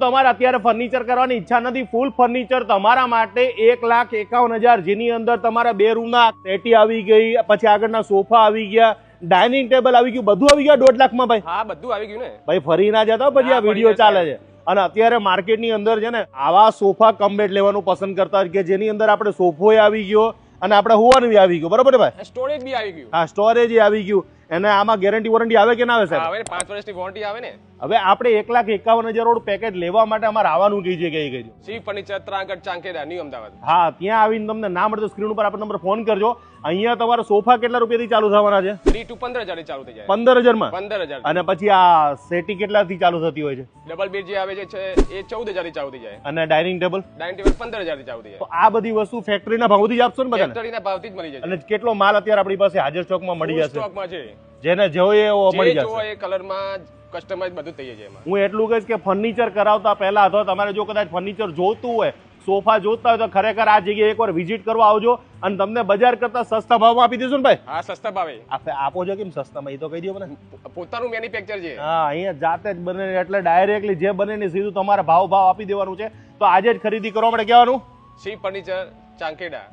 તમારે અત્યારે ફર્નિચર કરવાની ઈચ્છા નથી, ફૂલ ફર્નિચર તમારા માટે 1,51,000, જેની અંદર તમારા 2 રૂમના સેટી આવી ગઈ, પછી આગળના સોફા આવી ગયા, ડાઇનિંગ ટેબલ આવી ગયું, બધું આવી ગયા 1.5 લાખમાં ભાઈ. હા બધું આવી ગયું ને ભાઈ ફરી ના જતા પછી આ વિડીયો ચાલે છે. અને અત્યારે માર્કેટની અંદર છે ને આવા સોફા કમ બેડ લેવાનું પસંદ કરતા હોય કે જેની અંદર આપણે સોફો આવી ગયો અને આપણે હોવાનું બી આવી ગયું, બરોબર ને ભાઈ? સ્ટોરેજ બી આવી ગયું. હા, સ્ટોરેજ આવી ગયું. અને આમાં ગેરંટી વોરંટી આવે કે ના આવે સાહેબ? આવે 5 વર્ષની વોરંટી આવે ને. હવે આપણે 1,51,000 વાળું પેકેજ લેવા માટે અમારે આવવાનું કઈ જગ્યાએ કહેજો? Shri furniture, Trangad, Chankeda, New Ahmedabad. હા, ત્યાં આવીને તમને ના મળે તો સ્ક્રીન ઉપર આપણે નંબર ફોન કરજો. અહીંયા તમારા સોફા કેટલા રૂપિયાથી ચાલુ થવાના છે? 3 to 15,000 ચાલુ થઈ જાય. 15,000 માં? 15,000. અને પછી આ સેટી કેટલાથી ચાલુ થતી હોય છે? ડબલ બેડ જે આવે છે એ 14,000 થી ચાલુ થઈ જાય. અને ડાઇનિંગ ટેબલ? ડાઇનિંગ ટેબલ 15,000 થી ચાલુ થઈ તો જાય. આ બધી વસ્તુ ફેક્ટરીના ભાવથી જ આપશો ને બધાને? ફેક્ટરીના ભાવથી જ મળી જાય. અને કેટલો માલ અત્યારે આપણી પાસે હાજર સ્ટોકમાં મળી જશે? સ્ટોકમાં છે. જેને જોઈએ એવો મળી જે જોવો જશે. એ કલરમાં કસ્ટમાઇઝ બધું થઈ જાય એમાં. હું એટલું કહીશ કે ફર્નિચર કરાવતા પહેલા અથવા તમારે જો કદાચ ફર્નિચર જોતું હોય, સોફા જોતા હોય તો ખરેખર આ જગ્યાએ એકવાર વિઝિટ કરવા આવજો અને તમને બજાર કરતા સસ્તા ભાવમાં આપી દેશું ને ભાઈ? હા સસ્તા ભાવે આપો છો. કેમ સસ્તામાં એ તો કહી દો મને. પોતાનું મેન્યુફેક્ચર છે. હા, અહીંયા જાતે જ બને એટલે ડાયરેક્ટલી જે બને ને સીધું તમારે ભાવ આપી દેવાનું છે. તો આજે જ ખરીદી કરવા માટે કહેવાનું શ્રી ફર્નિચર, ચાંકેડા.